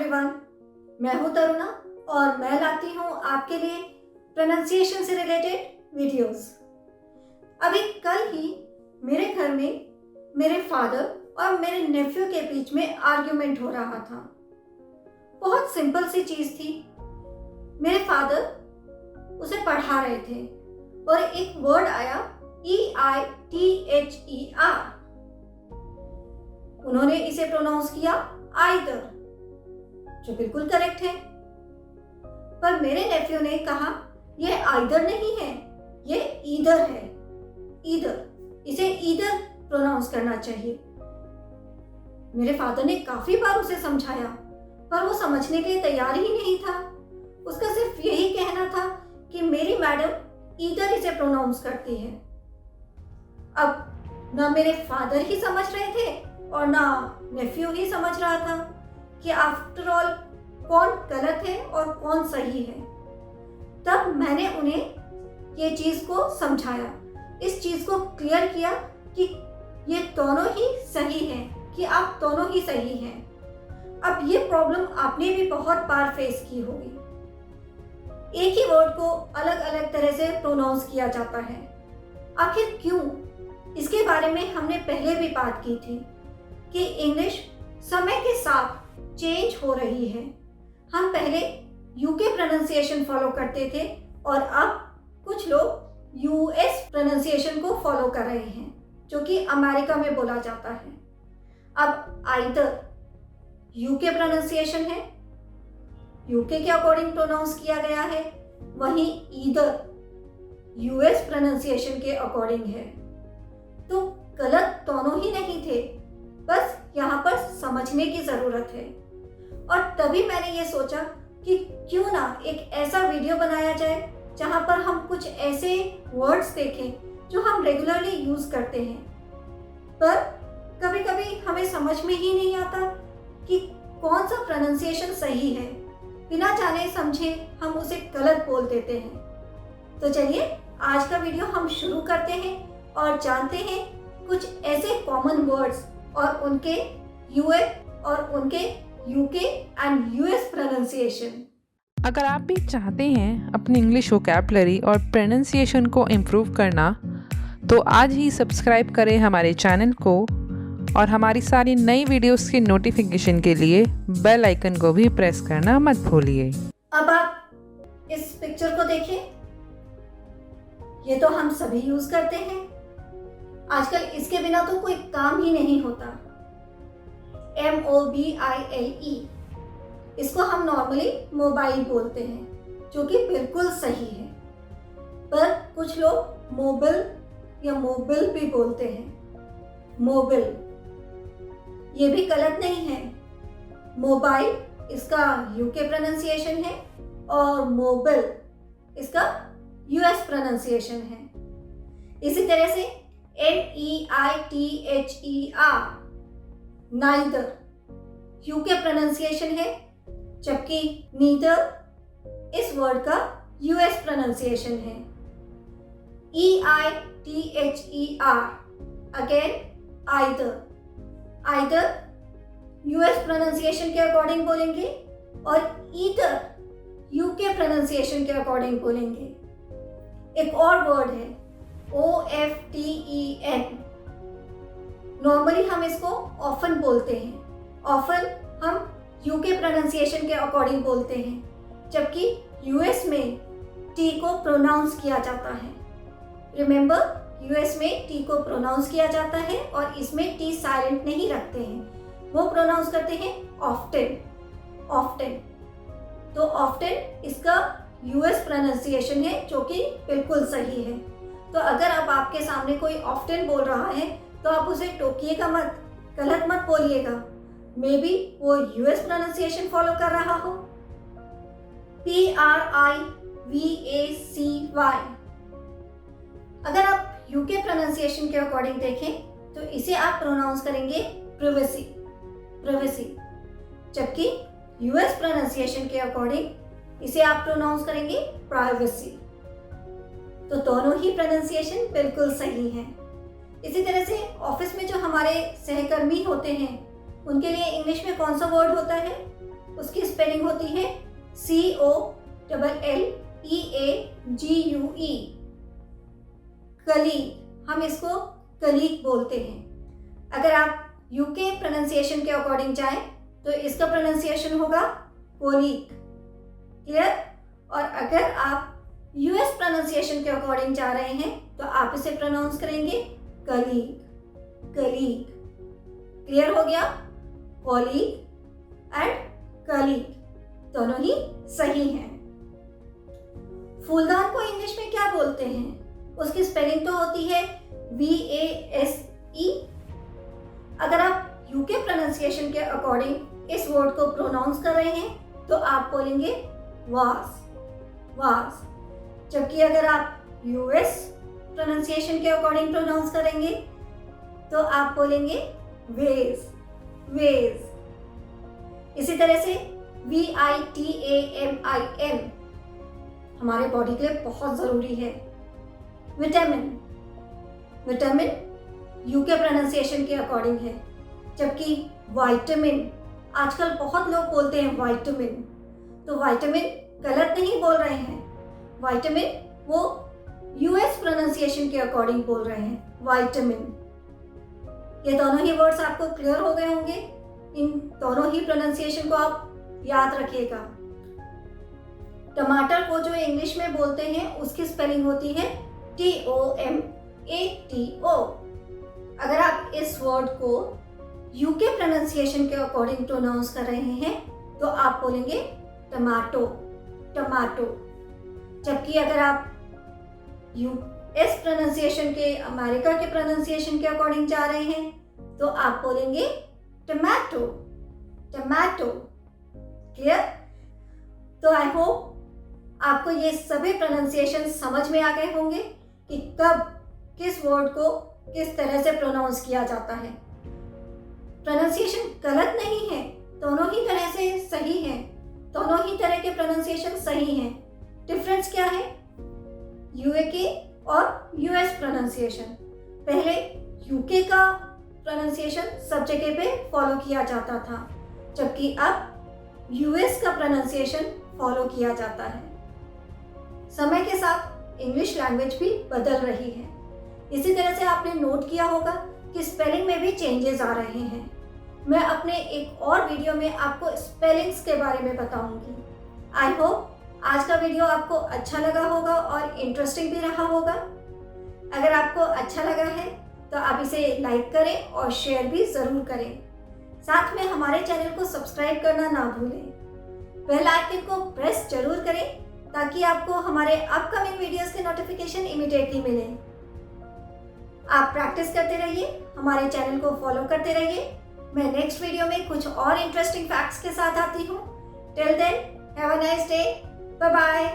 Everyone, मैं हूं तरुणा और मैं लाती हूं आपके लिए प्रोनाउंसिएशन से रिलेटेड वीडियोस। अभी कल ही मेरे घर में मेरे फादर और मेरे नेफ्यू के बीच में आर्ग्यूमेंट हो रहा था। बहुत सिंपल सी चीज थी। मेरे फादर उसे पढ़ा रहे थे और एक वर्ड आया EITHER। उन्होंने इसे प्रोनाउंस किया आइदर, जो बिल्कुल करेक्ट है। पर मेरे नेफ्यू ने कहा यह आइदर नहीं है, यह ईदर है। ईदर, इसे ईदर प्रोनाउंस करना चाहिए। मेरे फादर ने काफी बार उसे समझाया पर वो समझने के लिए तैयार ही नहीं था। उसका सिर्फ यही कहना था कि मेरी मैडम ईदर इसे प्रोनाउंस करती है। अब ना मेरे फादर ही समझ रहे थे और ना नेफ्यू ही समझ रहा था कि आफ्टर ऑल कौन गलत है और कौन सही है। तब मैंने उन्हें ये चीज को समझाया, इस चीज को क्लियर किया कि ये दोनों ही सही हैं, कि आप दोनों ही सही हैं। अब ये प्रॉब्लम आपने भी बहुत बार फेस की होगी। एक ही वर्ड को अलग अलग तरह से प्रोनाउंस किया जाता है। आखिर क्यों? इसके बारे में हमने पहले भी बात की थी कि इंग्लिश समय के साथ चेंज हो रही है। हम पहले यूके प्रोनाउंसिएशन फॉलो करते थे और अब कुछ लोग यूएस प्रोनाउंसिएशन को फॉलो कर रहे हैं, जो कि अमेरिका में बोला जाता है। अब आइदर यूके प्रोनाउंसिएशन है, यूके के अकॉर्डिंग प्रोनाउंस किया गया है, वहीं ईदर यूएस प्रोनाउंसिएशन के अकॉर्डिंग है। तो गलत दोनों ही नहीं थे, बस यहाँ पर समझने की जरूरत है। और तभी मैंने ये सोचा कि क्यों ना एक ऐसा वीडियो बनाया जाए जहाँ पर हम कुछ ऐसे वर्ड्स देखें जो हम रेगुलरली यूज करते हैं, पर कभी कभी हमें समझ में ही नहीं आता कि कौन सा प्रोनाउंसिएशन सही है। बिना जाने समझे हम उसे गलत बोल देते हैं। तो चलिए आज का वीडियो हम शुरू करते हैं और जानते हैं कुछ ऐसे कॉमन वर्ड्स और उनके यूएस और उनके यूके एंड यूएस प्रोनाउंसिएशन। अगर आप भी चाहते हैं अपनी इंग्लिश वोकैबुलरी और प्रोनाउंसिएशन को इम्प्रूव करना, तो आज ही सब्सक्राइब करें हमारे चैनल को और हमारी सारी नई वीडियोस के नोटिफिकेशन के लिए बेल आइकन को भी प्रेस करना मत भूलिए। अब आप इस पिक्चर को देखें, ये तो हम सभी यूज करते हैं। आजकल इसके बिना तो कोई काम ही नहीं होता। MOBILE, इसको हम नॉर्मली मोबाइल बोलते हैं, जो कि बिल्कुल सही है। पर कुछ लोग मोबाइल या मोबिल भी बोलते हैं। मोबिल, ये भी गलत नहीं है। मोबाइल इसका यूके प्रोनाउंसिएशन है और मोबिल इसका यूएस प्रोनाउंसिएशन है। इसी तरह से NEITHER, नाइदर यूके प्रोनाउंसिएशन है, जबकि नीदर इस वर्ड का यूएस प्रोनाउंसिएशन है। EITHER, again either. Either US pronunciation के अकॉर्डिंग बोलेंगे और ईदर यूके प्रोनाउंसिएशन के अकॉर्डिंग बोलेंगे। एक और वर्ड है OFTEN। नॉर्मली हम इसको ऑफन बोलते हैं। ऑफन हम यूके प्रोनाउंसिएशन के अकॉर्डिंग बोलते हैं, जबकि यूएस में टी को प्रोनाउंस किया जाता है। रिमेंबर, यूएस में टी को प्रोनाउंस किया जाता है और इसमें टी साइलेंट नहीं रखते हैं, वो प्रोनाउंस करते हैं ऑफ्टन। ऑफ्टन, तो ऑफ्टन इसका यूएस प्रोनाउंसिएशन है, जो कि बिल्कुल सही है। तो अगर अब आपके सामने कोई ऑफ्टन बोल रहा है तो आप उसे टोकिएगा मत, गलत मत बोलिएगा। मे बी वो यूएस प्रोनाउंसिएशन फॉलो कर रहा हो। PRIVACY, अगर आप यूके प्रोनाउंसिएशन के अकॉर्डिंग देखें तो इसे आप प्रोनाउंस करेंगे प्रिवेसी, प्रिवेसी, जबकि यूएस प्रोनाउंसिएशन के अकॉर्डिंग इसे आप प्रोनाउंस करेंगे प्राइवेसी। तो दोनों ही प्रोनाउंसिएशन बिल्कुल सही हैं। इसी तरह से ऑफिस में जो हमारे सहकर्मी होते हैं उनके लिए इंग्लिश में कौन सा वर्ड होता है? उसकी स्पेलिंग होती है COLLEAGUE, कलीग। हम इसको कलीग बोलते हैं। अगर आप यूके प्रोनाउंसिएशन के अकॉर्डिंग जाएं तो इसका प्रोनाउंसिएशन होगा कोलीग। क्लियर? और अगर आप यूएस प्रोनाउंसिएशन के अकॉर्डिंग जा रहे हैं तो आप इसे प्रोनाउंस करेंगे कलीग, कलीग। क्लियर हो गया? कॉलीग एंड कलीग दोनों ही सही हैं। फूलदान को इंग्लिश में क्या बोलते हैं? उसकी स्पेलिंग तो होती है VASE। अगर आप यूके प्रोनाउंसिएशन के अकॉर्डिंग इस वर्ड को प्रोनाउंस कर रहे हैं तो आप बोलेंगे वास, वास। जबकि अगर आप यूएस प्रोनाउंसिएशन के अकॉर्डिंग प्रोनाउंस करेंगे तो आप बोलेंगे वेज, वेज। इसी तरह से VITAMIN हमारे बॉडी के लिए बहुत ज़रूरी है। विटामिन, विटामिन यूके प्रोनाउंसिएशन के अकॉर्डिंग है। जबकि वाइटामिन, आजकल बहुत लोग बोलते हैं वाइटामिन, तो वाइटामिन गलत नहीं बोल रहे हैं। वाइटामिन वो यूएस प्रोनाउंसिएशन के अकॉर्डिंग बोल रहे हैं वाइटामिन। ये दोनों ही वर्ड्स आपको क्लियर हो गए होंगे। इन दोनों ही प्रोनाउंसिएशन को आप याद रखिएगा। टमाटर को जो इंग्लिश में बोलते हैं उसकी स्पेलिंग होती है TOMATO। अगर आप इस वर्ड को यूके प्रोनाउंसिएशन के अकॉर्डिंग प्रोनाउंस कर रहे हैं तो आप बोलेंगे टमाटो, टमाटो। जबकि अगर आप यूएस प्रोनाउंसिएशन के, अमेरिका के प्रोनाउंसिएशन के अकॉर्डिंग जा रहे हैं तो आप बोलेंगे टमाटो, टमाटो। क्लियर? तो आई होप आपको ये सभी प्रोनाउंसिएशन समझ में आ गए होंगे कि कब किस वर्ड को किस तरह से प्रोनाउंस किया जाता है। प्रोनाउंसिएशन गलत नहीं है, दोनों ही तरह से सही है, दोनों ही तरह के प्रोनाउंसिएशन सही हैं। डिफरेंस क्या है? यूके और यूएस प्रोनाउंसिएशन। पहले यूके का प्रोनाउंसिएशन सब जगह पे फॉलो किया जाता था, जबकि अब यूएस का प्रोनाउंसिएशन फॉलो किया जाता है। समय के साथ इंग्लिश लैंग्वेज भी बदल रही है। इसी तरह से आपने नोट किया होगा कि स्पेलिंग में भी चेंजेस आ रहे हैं। मैं अपने एक और वीडियो में आपको स्पेलिंग्स के बारे में बताऊंगी। आई होप आज का वीडियो आपको अच्छा लगा होगा और इंटरेस्टिंग भी रहा होगा। अगर आपको अच्छा लगा है तो आप इसे लाइक करें और शेयर भी ज़रूर करें। साथ में हमारे चैनल को सब्सक्राइब करना ना भूलें। बेल आइकन को प्रेस जरूर करें ताकि आपको हमारे अपकमिंग वीडियोस के नोटिफिकेशन इमीडिएटली मिले। आप प्रैक्टिस करते रहिए, हमारे चैनल को फॉलो करते रहिए। मैं नेक्स्ट वीडियो में कुछ और इंटरेस्टिंग फैक्ट्स के साथ आती हूँ। Till then, have a nice day. Bye bye.